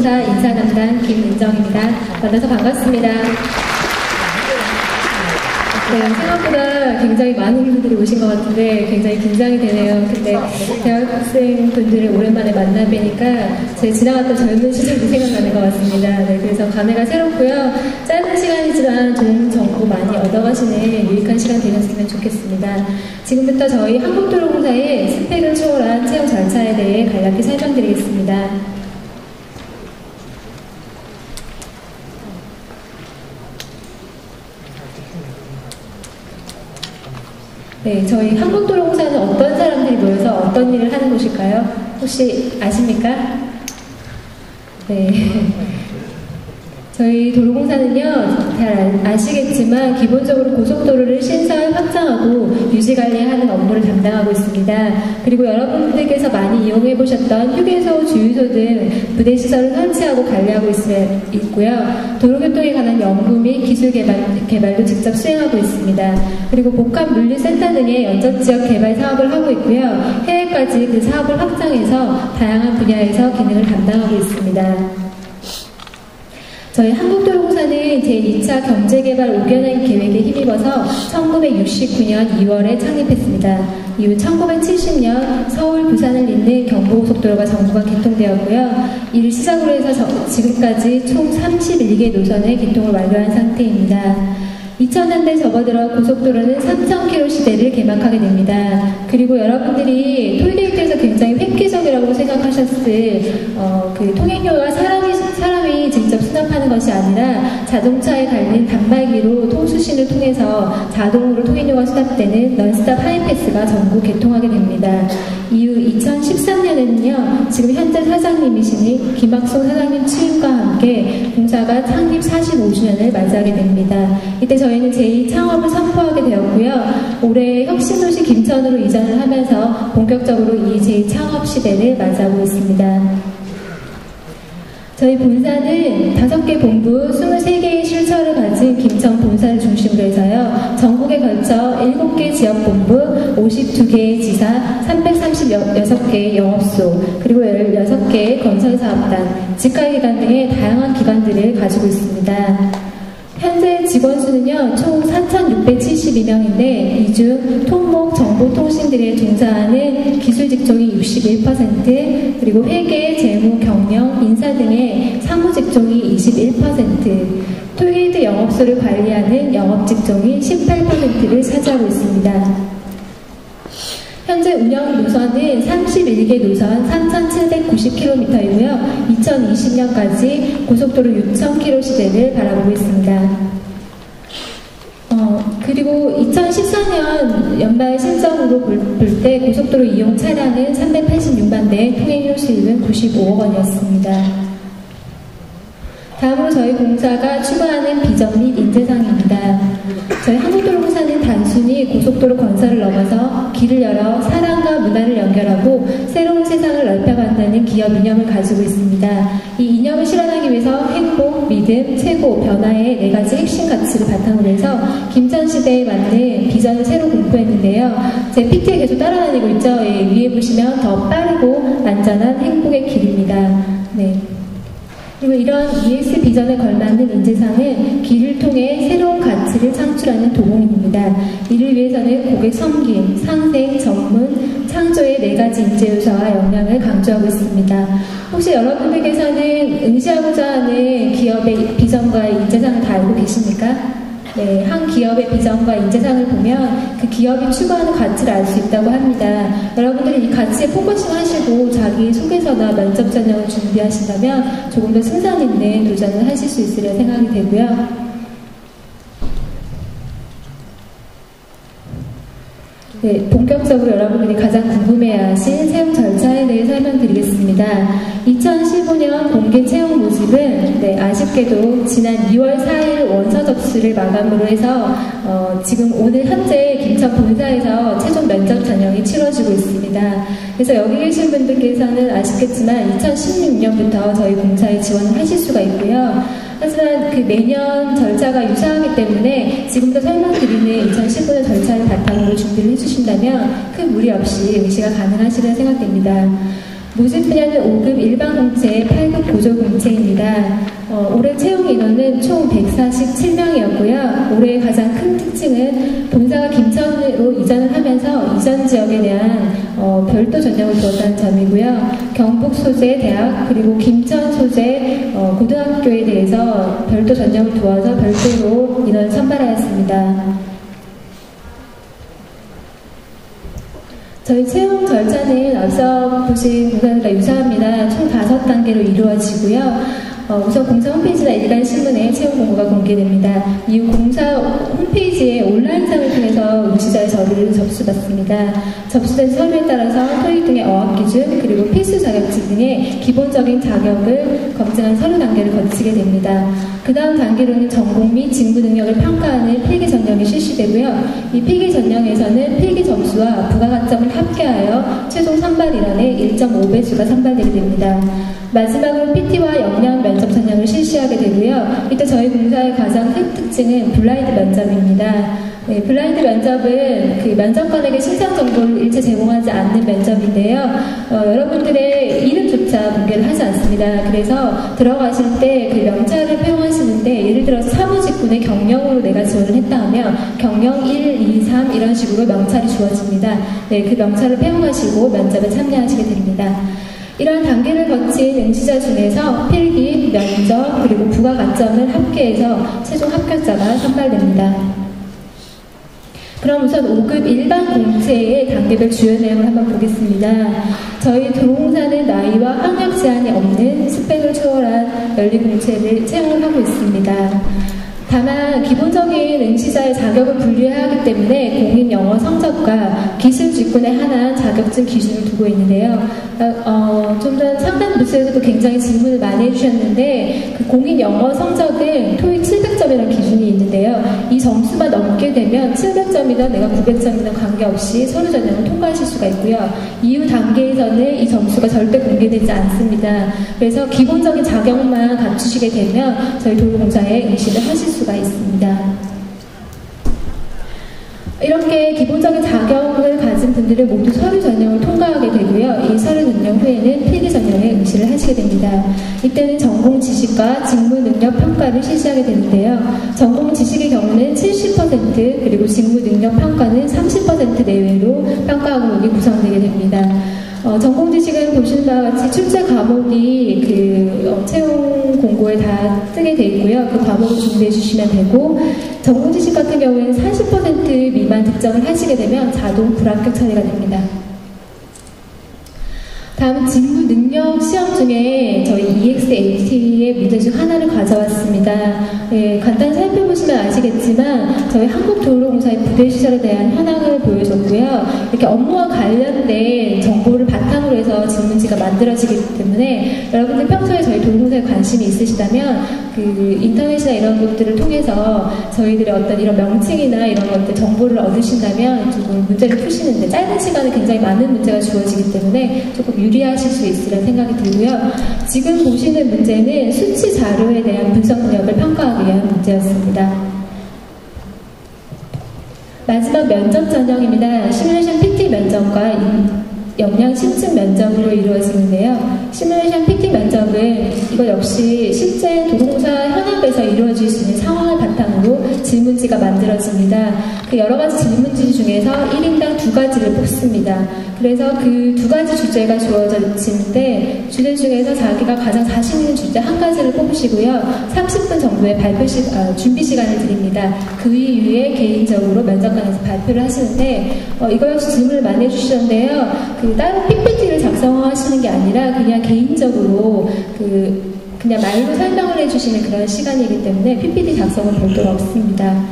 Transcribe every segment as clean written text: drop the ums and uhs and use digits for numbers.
한국도로공사 인사담당 김은정입니다. 만나서 반갑습니다. 네, 생각보다 굉장히 많은 분들이 오신 것 같은데 굉장히 긴장이 되네요. 근데 대학생 분들을 오랜만에 만나 뵈니까 제 지나갔던 젊은 시절이 생각나는 것 같습니다. 네, 그래서 감회가 새롭고요. 짧은 시간이지만 좋은 정보 많이 얻어가시는 유익한 시간 되셨으면 좋겠습니다. 지금부터 저희 한국도로공사의 스펙을 초월한 채용 절차에 대해 간략히 설명드리겠습니다. 네, 저희 한국도로공사는 어떤 사람들이 모여서 어떤 일을 하는 곳일까요? 혹시 아십니까? 네. 저희 도로공사는요, 잘 아시겠지만 기본적으로 고속도로를 신설, 확장하고 유지관리하는 업무를 담당하고 있습니다. 그리고 여러분들께서 많이 이용해보셨던 휴게소, 주유소 등 부대시설을 설치하고 관리하고 있고요. 도로교통에 관한 연구 및 기술 개발도 직접 수행하고 있습니다. 그리고 복합물류센터 등의 연접지역 개발 사업을 하고 있고요. 해외까지 그 사업을 확장해서 다양한 분야에서 기능을 담당하고 있습니다. 저희 한국도로공사는 제2차 경제개발 5개년 계획에 힘입어서 1969년 2월에 창립했습니다. 이후 1970년 서울, 부산을 잇는 경부고속도로가 전국화 개통되었고요. 이를 시작으로 해서 지금까지 총 31개 노선의 개통을 완료한 상태입니다. 2000년대 접어들어 고속도로는 3000km 시대를 개막하게 됩니다. 그리고 여러분들이 톨게이트에서 굉장히 획기적이라고 생각하셨을 그 통행료가 사람이 직접 수납하는 것이 아니라 자동차에 달린 단말기로 통수신을 통해서 자동으로 통행료가 수납되는 넌스탑 하이패스가 전국 개통하게 됩니다. 이후 2013년에는요, 지금 현재 사장님이신 김학송 사장님 취임과 함께 공사가 창립 45주년을 맞이하게 됩니다. 이때 저희는 제2창업을 선포하게 되었고요. 올해 혁신도시 김천으로 이전을 하면서 본격적으로 이 제2창업 시대를 맞이하고 있습니다. 저희 본사는 5개 본부, 23개의 실처를 가진 김천 본사를 중심으로 해서요. 전국에 걸쳐 7개 지역본부, 52개의 지사, 336개의 영업소, 그리고 16개의 건설사업단, 직가기관 등의 다양한 기관들을 가지고 있습니다. 현재 직원 수는요, 총 4,672명인데 이 중 토목, 정보통신들에 종사하는 기술 직종이 61%, 그리고 회계, 재무, 경영, 인사 등의 사무 직종이 21%, 톨게이트 영업소를 관리하는 영업 직종이 18%를 차지하고 있습니다. 현재 운영 노선은 31개 노선 3,790km이고요. 2020년까지 고속도로 6,000km 시대를 바라보고 있습니다. 그리고 2014년 연말 실적으로 볼 때 고속도로 이용 차량은 386만 대, 통행료 수입은 95억 원이었습니다. 다음으로 저희 공사가 추구하는 비전 및 인재상입니다. 저희 한국도로공사는 단순히 고속도로 건설을 넘어서 길을 열어 사람과 문화를 연결하고 새로운 세상을 넓혀간다는 기업 이념을 가지고 있습니다. 이 이념을 실현하기 위해서 행복, 믿음, 최고, 변화의 4가지 핵심 가치를 바탕으로 해서 김천시대에 맞는 비전을 새로 공포했는데요. 제 PT에 계속 따라다니고 있죠. 예, 위에 보시면 더 빠르고 안전한 행복의 길입니다. 네. 그리고 이런 ES 비전에 걸맞는 인재상은 길을 통해 새로운 가치를 창출하는 도공입니다. 이를 위해서는 고객 섬김, 상생, 전문, 창조의 4가지 인재 요소와 역량을 강조하고 있습니다. 혹시 여러분들께서는 응시하고자 하는 기업의 비전과 인재상을 다 알고 계십니까? 네, 한 기업의 비전과 인재상을 보면 그 기업이 추구하는 가치를 알 수 있다고 합니다. 여러분들이 이 가치에 포커싱 하시고 자기 소개서나 면접 전형을 준비하신다면 조금 더 승산 있는 도전을 하실 수 있으려 생각이 되고요. 네, 본격적으로 여러분들이 가장 궁금해하신 채용 절차에 대해 설명드리겠습니다. 2015년 공개 채용 모집은 아쉽게도 지난 2월 4일 원서 접수를 마감으로 해서 지금 오늘 현재 김천 본사에서 최종 면접 전형이 치러지고 있습니다. 그래서 여기 계신 분들께서는 아쉽겠지만 2016년부터 저희 공사에 지원을 하실 수가 있고요. 하지만 그 매년 절차가 유사하기 때문에 지금부터 설명드리는 2019년 절차를 바탕으로 준비를 해주신다면 큰 무리 없이 응시가 가능하시리라 생각됩니다. 모집 분야는 5급 일반 공채, 8급 고졸 공채입니다. 올해 채용 인원은 총 147명이었고요. 올해의 가장 큰 특징은 본사가 김천으로 이전을 하면서 이전 지역에 대한 별도 전형을 두었다는 점이고요. 경북 소재 대학 그리고 김천 소재 고등학교에 대해서 별도 전형을 두어서 별도로 인원을 선발하였습니다. 저희 채용 절차는 앞서 보신 공사들과 유사합니다. 총 5단계로 이루어지고요. 우선 공사 홈페이지나 일간 신문에 채용 공고가 공개됩니다. 이후 공사 홈페이지에 온라인상을 통해서 응시자의 서류를 접수받습니다. 접수된 서류에 따라서 토익 등의 어학 기준 그리고 필수 자격증 등의 기본적인 자격을 검증한 서류 단계를 거치게 됩니다. 그 다음 단계로는 전공 및 직무 능력을 평가하는 필기 전형이 실시되고요. 이 필기 전형에서는 필기 점수와 부가가점을 합계하여 최종 선발인원의 1.5배수가 선발되게 됩니다. 마지막으로 PT와 역량 면접 전형을 실시하게 되고요. 이때 저희 공사의 가장 큰 특징은 블라인드 면접입니다. 네, 블라인드 면접은 그 면접관에게 신상 정보를 일체 제공하지 않는 면접인데요. 여러분들의 이름조차 공개를 하지 않습니다. 그래서 들어가실 때 그 명찰을 표용하시는데 예를 들어서 사무직군의 경영으로 내가 지원을 했다 하면 경영 1, 2, 3 이런 식으로 명찰이 주어집니다. 네, 그 명찰을 표용하시고 면접에 참여하시게 됩니다. 이러한 단계를 거친 응시자 중에서 필기, 면접, 그리고 부가가점을 합계해서 최종 합격자가 선발됩니다. 그럼 우선 5급 일반 공채의 단계별 주요 내용을 한번 보겠습니다. 저희 도로공사는 나이와 학력 제한이 없는 스펙을 초월한 연리 공채를 채용을 하고 있습니다. 다만 기본적인 응시자의 자격을 분류해야 하기 때문에 공인 영어 성적과 기술 직군에 한한 자격증 기준을 두고 있는데요. 좀 전 상담 부스에서도 굉장히 질문을 많이 해주셨는데 그 공인 영어 성적은 토익 700점이라는 기준이 있는데요. 이 점수만 넘게 되면 700점이든 내가 900점이든 관계없이 서류 전형을 통과하실 수가 있고요. 이후 단계에서는 이 점수가 절대 공개되지 않습니다. 그래서 기본적인 자격만 갖추시게 되면 저희 도로공사에 응시를 하실 수가 있습니다. 이렇게 기본적인 자격을 가진 분들은 모두 서류 전형을 통과하게 되고요. 이 서류 전형 후에는 필기 전형에 응시를 하시게 됩니다. 이때는 전공 지식과 직무 능력 평가를 실시하게 되는데요. 전공 지식의 경우는 70% 그리고 직무 능력 평가는 30% 내외로 평가 항목이 구성되게 됩니다. 전공 지식은 보시는 바와 같이 출제 과목이 채용 공고에 다 뜨게 돼 있고요. 그 과목을 준비해 주시면 되고, 전공 지식 같은 경우에는 40% 미만 득점을 하시게 되면 자동 불합격 처리가 됩니다. 다음 직무 능력 시험 중에 저희 EXAT의 문제 중 하나를 가져왔습니다. 네, 간단히 살펴보시면 아시겠지만 저희 한국도로공사의 부대 시설에 대한 현황을 보여줬고요. 이렇게 업무와 관련된 정보를 바탕으로 해서 질문지가 만들어지기 때문에 여러분들 평소에 저희 도로공사에 관심이 있으시다면 인터넷이나 이런 것들을 통해서 저희들의 어떤 이런 명칭이나 이런 것들 정보를 얻으신다면 조금 문제를 푸시는데 짧은 시간에 굉장히 많은 문제가 주어지기 때문에 조금 유리하실 수 있으리라 생각이 들고요. 지금 보시는 문제는 수치 자료에 대한 분석 능력을 평가하기 위한 문제였습니다. 마지막 면접 전형입니다. 시뮬레이션 PT 면접과 역량 심층 면접으로 이루어지는데요. 시뮬레이션 PT 면접은 이거 역시 실제 도로공사 현업에서 이루어질 수 있는 상황을 바탕으로 질문지가 만들어집니다. 그 여러 가지 질문지 중에서 1인당 2가지를 뽑습니다. 그래서 그 2가지 주제가 주어지는데 주제 중에서 자기가 가장 자신 있는 주제 한 가지를 뽑으시고요. 30분 정도의 준비 시간을 드립니다. 그 이후에 개인적으로 면접관에서 발표를 하시는데 이거 역시 질문을 많이 해주시던데요. 따로 PPT를 작성하시는 게 아니라 그냥 개인적으로 그냥 말로 설명을 해주시는 그런 시간이기 때문에 PPT 작성은 별도로 없습니다.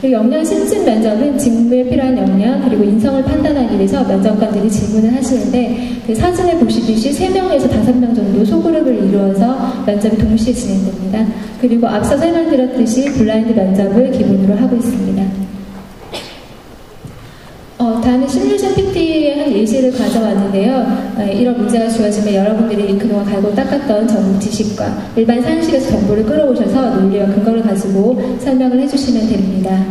그리고 역량 심층 면접은 직무에 필요한 역량 그리고 인성을 판단하기 위해서 면접관들이 질문을 하시는데 그 사진을 보시듯이 3명에서 5명 정도 소그룹을 이루어서 면접이 동시에 진행됩니다. 그리고 앞서 설명드렸듯이 블라인드 면접을 기본으로 하고 있습니다. 다음에 시뮬레이션 PT의 한 예시를 가져왔는데요. 이런 문제가 주어지면 여러분들이 그동안 갈고 닦았던 전공 지식과 일반 상식에서 정보를 끌어오셔서 논리와 근거를 가지고 설명을 해주시면 됩니다.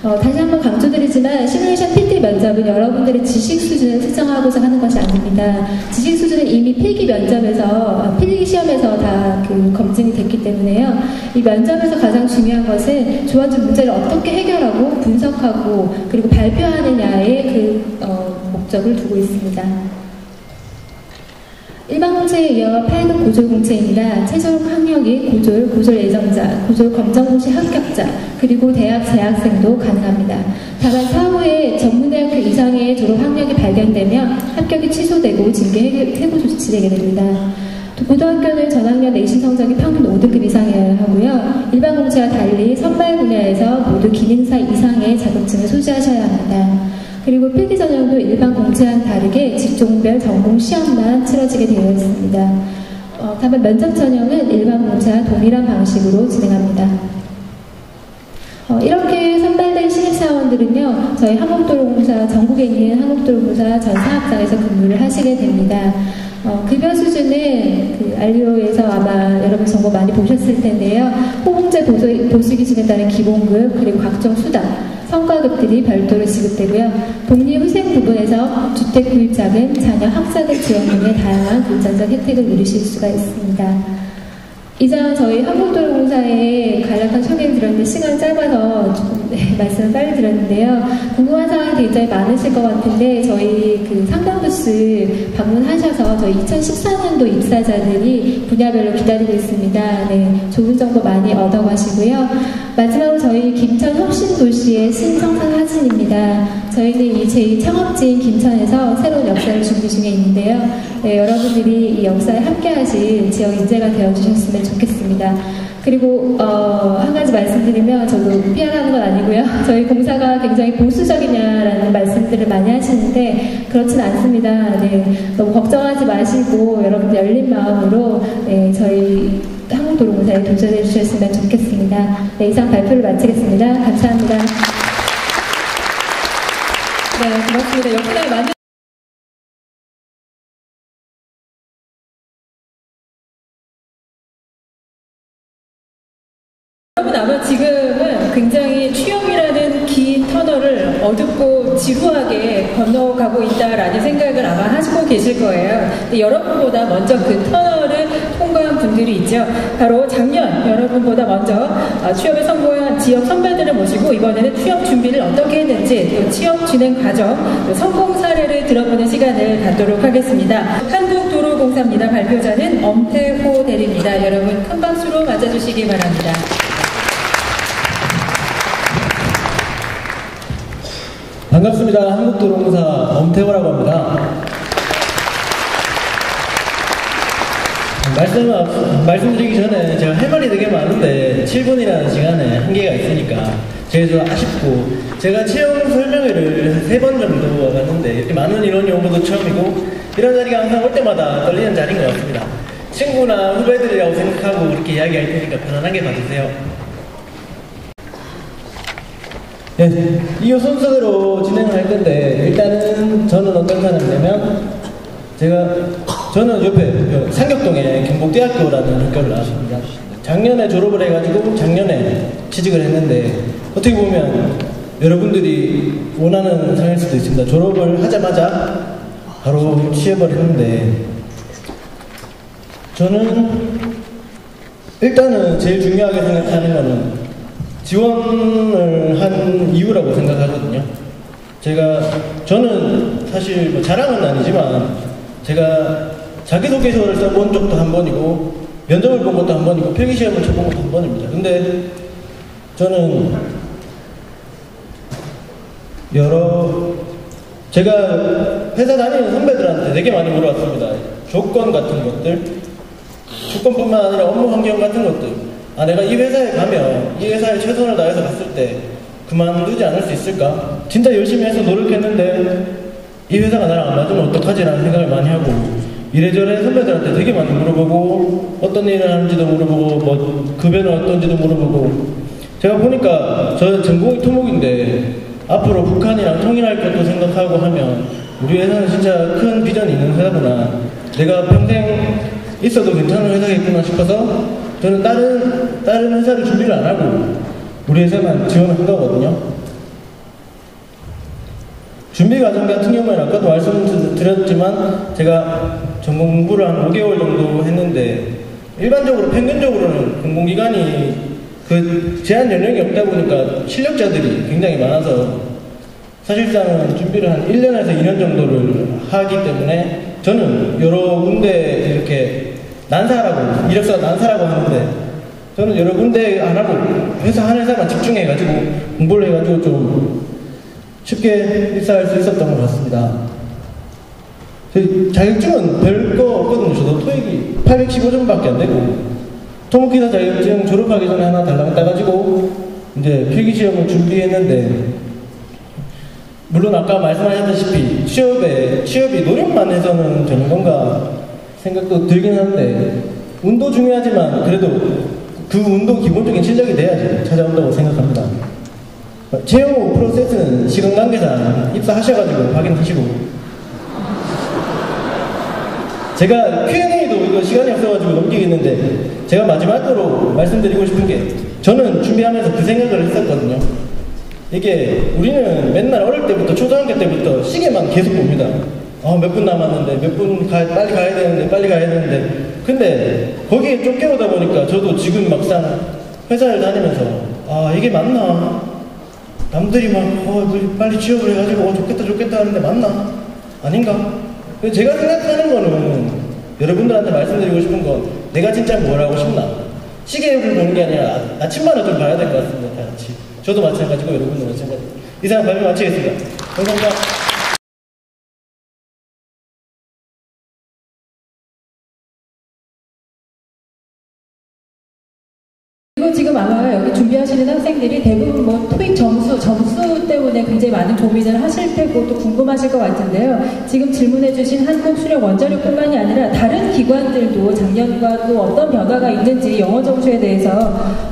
다시 한번 강조드리지만 시뮬레이션 PT 면접은 여러분들의 지식 수준을 측정하고자 하는 것이 아닙니다. 지식 수준은 이미 필기 면접에서, 필기 시험에서 다 그 검증이 됐기 때문에요. 이 면접에서 가장 중요한 것은 주어진 문제를 어떻게 해결하고 분석하고 그리고 발표하느냐의 그 목적을 두고 있습니다. 일반 공채에 이어 8급 고졸 공채입니다. 최종 학력이 고졸 예정자, 고졸 검정고시 합격자, 그리고 대학 재학생도 가능합니다. 다만 사후에 전문대학교 이상의 졸업 학력이 발견되면 합격이 취소되고 징계 해고 조치되게 됩니다. 고등학교는 전학년 내신 성적이 평균 5등급 이상이어야 하고요. 일반 공채와 달리 선발 분야에서 모두 기능사 이상의 자격증을 소지하셔야 합니다. 그리고 필기 전형도 일반 공채와는 다르게 직종별 전공 시험만 치러지게 되어 있습니다. 다만 면접 전형은 일반 공채와 동일한 방식으로 진행합니다. 이렇게 선발된 신입사원들은요, 저희 한국도로공사, 전국에 있는 한국도로공사 전 사업장에서 근무를 하시게 됩니다. 급여 수준은 그 알리오에서 아마 여러분 정보 많이 보셨을 텐데요. 호봉제 보수기준에 따른 기본급, 그리고 각종 수당, 성과급들이 별도로 지급되고요. 독립후생 부분에서 주택구입자금, 자녀 학자금 지원 등의 다양한 금전적 혜택을 누리실 수가 있습니다. 이상 저희 한국도로공사에 간략한 소개를 드렸는데 시간이 짧아서 말씀을 빨리 드렸는데요. 궁금한 사항이 굉장히 많으실 것 같은데 저희 그 상담 부스 방문하셔서 저희 2014년도 입사자들이 분야별로 기다리고 있습니다. 네, 좋은 정보 많이 얻어가시고요. 마지막으로 저희 김천 혁신도시의 신청사 사진입니다. 저희는 이 제2창업지인 김천에서 새로운 역사를 준비 중에 있는데요. 네, 여러분들이 이 역사에 함께하실 지역 인재가 되어주셨으면 좋겠습니다. 그리고 한 가지 말씀드리면 저도 PR하는 건 아니고요. 저희 공사가 굉장히 보수적이냐라는 말씀들을 많이 하시는데 그렇진 않습니다. 네, 너무 걱정하지 마시고 여러분들 열린 마음으로 네, 저희 한국도로공사에 도전해 주셨으면 좋겠습니다. 네, 이상 발표를 마치겠습니다. 감사합니다. 네, 고맙습니다. 역사에 많은 여러분 아마 지금은 굉장히 취업이라는 긴 터널을 어둡고 지루하게 건너가고 있다라는 생각을 아마 하시고 계실 거예요. 근데 여러분보다 먼저 그 터널을 통과한 분들이 있죠. 바로 작년 여러분보다 먼저 취업에 성공한 지역 선배들을 모시고 이번에는 취업 준비를 어떻게 했는지 또 취업 진행 과정, 또 성공 사례를 들어보는 시간을 갖도록 하겠습니다. 한국도로공사입니다. 발표자는 엄태호 대리입니다. 여러분 큰 박수로 맞아주시기 바랍니다. 반갑습니다. 한국도로공사 엄태호라고 합니다. 말씀드리기 전에 제가 할 말이 되게 많은데 7분이라는 시간에 한계가 있으니까 제가 좀 아쉽고 제가 채용 설명회를 3번 정도 와봤는데 이렇게 많은 인원이 온 것도 처음이고 이런 자리가 항상 올 때마다 떨리는 자리인 것 같습니다. 친구나 후배들이라고 생각하고 이렇게 이야기할 테니까 편안하게 봐주세요. 네, 이 순서대로 진행을 할 건데 일단은 저는 어떤 사람이냐면 저는 옆에 상격동에 경북대학교라는 학교를 나왔습니다. 작년에 졸업을 해가지고 작년에 취직을 했는데 어떻게 보면 여러분들이 원하는 상일 수도 있습니다. 졸업을 하자마자 바로 취업을 했는데 저는 일단은 제일 중요하게 생각하는 거는 지원을 한 이유라고 생각하거든요. 저는 사실 뭐 자랑은 아니지만 제가 자기소개서를 써본 적도 한 번이고 면접을 본 것도 한 번이고 필기시험을 쳐본 것도 한 번입니다. 근데 저는 제가 회사 다니는 선배들한테 되게 많이 물어봤습니다. 조건 같은 것들, 조건뿐만 아니라 업무 환경 같은 것들. 내가 이 회사에 가면 이 회사에 최선을 다해서 갔을 때 그만두지 않을 수 있을까? 진짜 열심히 해서 노력했는데 이 회사가 나랑 안 맞으면 어떡하지? 라는 생각을 많이 하고 이래저래 선배들한테 되게 많이 물어보고 어떤 일을 하는지도 물어보고 뭐 급여는 어떤지도 물어보고 제가 보니까 저 전공이 토목인데 앞으로 북한이랑 통일할 것도 생각하고 하면 우리 회사는 진짜 큰 비전이 있는 회사구나. 내가 평생 있어도 괜찮은 회사겠구나 싶어서 저는 다른 회사를 준비를 안 하고 우리 회사만 지원을 한 거거든요. 준비 과정 같은 경우에는 아까도 말씀드렸지만 제가 전공 공부를 한 5개월 정도 했는데 일반적으로 평균적으로는 공공기관이 그 제한 연령이 없다 보니까 실력자들이 굉장히 많아서 사실상은 준비를 한 1년에서 2년 정도를 하기 때문에 저는 여러 군데 이렇게 난사라고, 이력서가 난사라고 하는데 저는 여러 군데 안 하고 회사 한 회사만 집중해가지고 공부를 해가지고 좀 쉽게 입사할 수 있었던 것 같습니다. 자격증은 별거 없거든요. 저도 토익이 815점밖에 안 되고 토목기사 자격증 졸업하기 전에 하나 달라고 따가지고 이제 필기시험을 준비했는데 물론 아까 말씀하셨다시피 취업이 노력만 해서는 되는 건가 생각도 들긴 하는데 운도 중요하지만 그래도 그 운도 기본적인 실력이 돼야지 찾아온다고 생각합니다. 채용 프로세스는 시간 관계상 입사하셔가지고 확인하시고 제가 Q&A도 이거 시간이 없어가지고 넘기겠는데 제가 마지막으로 말씀드리고 싶은 게 저는 준비하면서 그 생각을 했었거든요. 이게 우리는 맨날 어릴 때부터 초등학교 때부터 시계만 계속 봅니다. 몇 분 남았는데 몇 분 빨리 가야 되는데 근데 거기에 쫓겨오다 보니까 저도 지금 막상 회사를 다니면서 이게 맞나? 남들이 막 빨리 취업을 해가지고 좋겠다 하는데 맞나? 아닌가? 제가 생각하는 거는 여러분들한테 말씀드리고 싶은 건 내가 진짜 뭘 하고 싶나? 시계를 보는 게 아니라 아침만을 좀 봐야 될 것 같습니다. 다 같이. 저도 마찬가지고 여러분도 마찬가지. 이상 발표 마치겠습니다. 감사합니다. 그리고 지금 아마 여기 준비하시는 학생들이 대부분 뭐 토익 점수 때문에 굉장히 많은 고민을 하실 테고 또 궁금하실 것 같은데요. 지금 질문해주신 한국수력원자력뿐만이 아니라 다른 기관들도 작년과 또 어떤 변화가 있는지 영어 점수에 대해서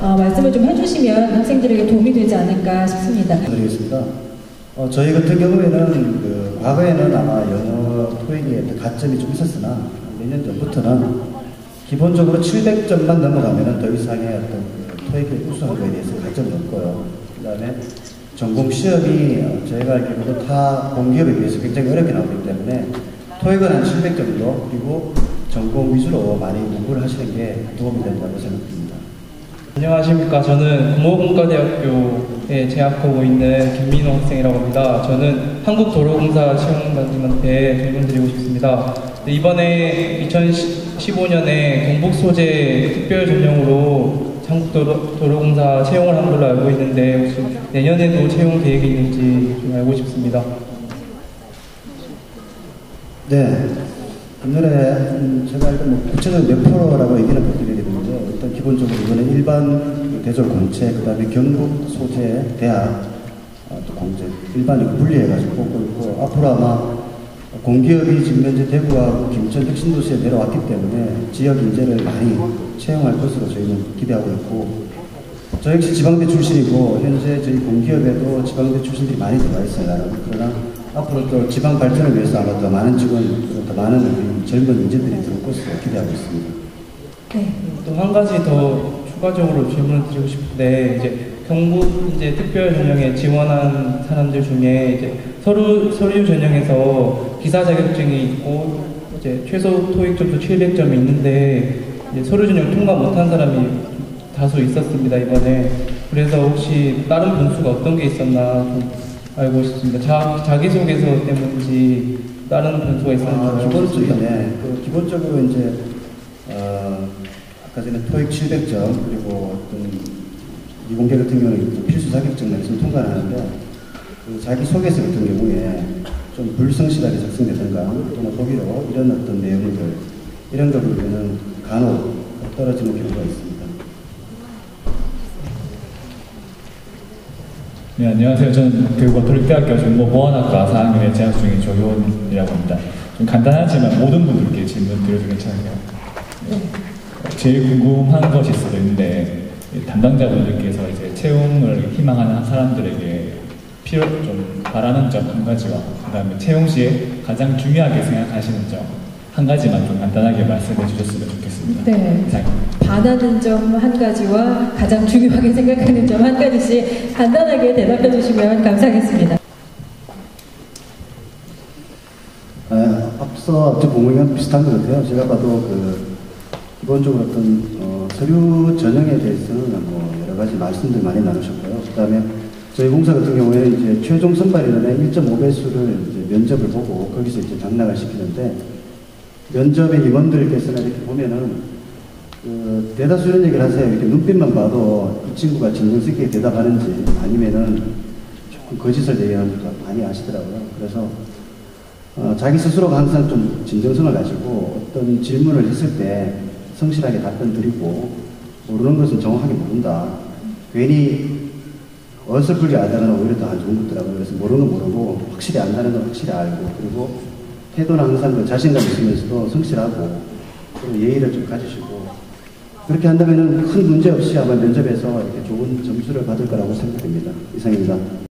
말씀을 좀 해주시면 학생들에게 도움이 되지 않을까 싶습니다. 드리겠습니다. 저희 같은 경우에는 과거에는 아마 영어 토익에 가점이 좀 있었으나 몇 년 전부터는 기본적으로 700점만 넘어가면 더 이상의 어떤 토익의 우수한 거에 대해서 가점은 없고요. 그 다음에 전공 시험이 저희가 알기로도 타 공기업에 비해서 굉장히 어렵게 나오기 때문에 토익은 한 700 정도 그리고 전공 위주로 많이 공부를 하시는 게 도움이 된다고 생각합니다. 안녕하십니까. 저는 공업문과대학교에 재학하고 있는 김민호 학생이라고 합니다. 저는 한국도로공사 시험관님한테 질문드리고 싶습니다. 이번에 2015년에 경북 소재 특별 전형으로 한국도로공사 채용을 한 걸로 알고 있는데 혹시 내년에도 채용 계획이 있는지 좀 알고 싶습니다. 네. 옛날에 제가 일단 구체적으로 몇 프로라고 얘기는 못 드리겠는데 일단 기본적으로 이거는 일반 대졸 공채 그 다음에 경북 소재 대학 또 공채 일반이고 분리해가지고 뽑고 있고 앞으로 아마 공기업이 지금 현재 대구하고 김천 혁신도시에 내려왔기 때문에 지역 인재를 많이 채용할 것으로 저희는 기대하고 있고 저 역시 지방대 출신이고 현재 저희 공기업에도 지방대 출신들이 많이 들어와 있어요. 그러나 앞으로 또 지방 발전을 위해서 아마 더 많은 직원, 더 많은 젊은 인재들이 들어올 것으로 기대하고 있습니다. 네. 또 한 가지 더 추가적으로 질문을 드리고 싶은데 이제 경북 이제 특별 전형에 지원한 사람들 중에 이제 서류 전형에서 기사 자격증이 있고 이제 최소 토익 점수 700점이 있는데 이제 서류 전형 통과 못한 사람이 다수 있었습니다 이번에. 그래서 혹시 다른 분수가 어떤 게 있었나 좀 알고 싶습니다. 자기소개서 때문인지 다른 분수가 있었는지. 기본적으로 이제 아까 전에 토익 700점 그리고 어떤 이공계 같은 경우는 필수 자격증을 있으면 통과를 하는데 그 자기소개서 같은 경우에 좀 불성실하게 작성되든가 또는 거기로 이런 어떤 내용들 이런 거 보면은 간혹 떨어지는 경우가 있습니다. 네, 안녕하세요. 저는 교육과도립대학교 정보보안학과 4학년에 재학 중인 조효원이라고 합니다. 좀 간단하지만 모든 분들께 질문 드려도 괜찮을까요? 네. 제일 궁금한 것이 있어도 있는데 담당자분들께서 이제 채용을 희망하는 사람들에게 좀 바라는 점 한 가지와 그 다음에 채용 시에 가장 중요하게 생각하시는 점 한 가지만 좀 간단하게 말씀해 주셨으면 좋겠습니다. 네. 바라는 점 한 가지와 가장 중요하게 생각하는 점 한 가지씩 간단하게 대답해 주시면 감사하겠습니다. 앞서 저 부분이랑 비슷한 것 같아요. 제가 봐도 기본적으로 어떤 서류 전형에 대해서는 뭐 여러 가지 말씀들 많이 나누셨고요. 그 다음에 저희 공사 같은 경우에는 이제 최종 선발 인원의 1.5배수를 이제 면접을 보고 거기서 이제 장락을 시키는데, 면접의 임원들께서는 이렇게 보면은 대다수 이런 얘기를 하세요. 이렇게 눈빛만 봐도 이 친구가 진정성 있게 대답하는지 아니면은 조금 거짓을 얘기하는지 많이 아시더라고요. 그래서 자기 스스로가 항상 좀 진정성을 가지고 어떤 질문을 했을 때 성실하게 답변 드리고, 모르는 것은 정확하게 모른다. 괜히 어설프게 알다가는 오히려 더 안 좋은 것더라고요. 그래서 모르는 건 모르고 확실히 안다는 건 확실히 알고, 그리고 태도는 항상 자신감 있으면서도 성실하고 그리고 예의를 좀 가지시고, 그렇게 한다면은 큰 문제 없이 아마 면접에서 이렇게 좋은 점수를 받을 거라고 생각됩니다. 이상입니다.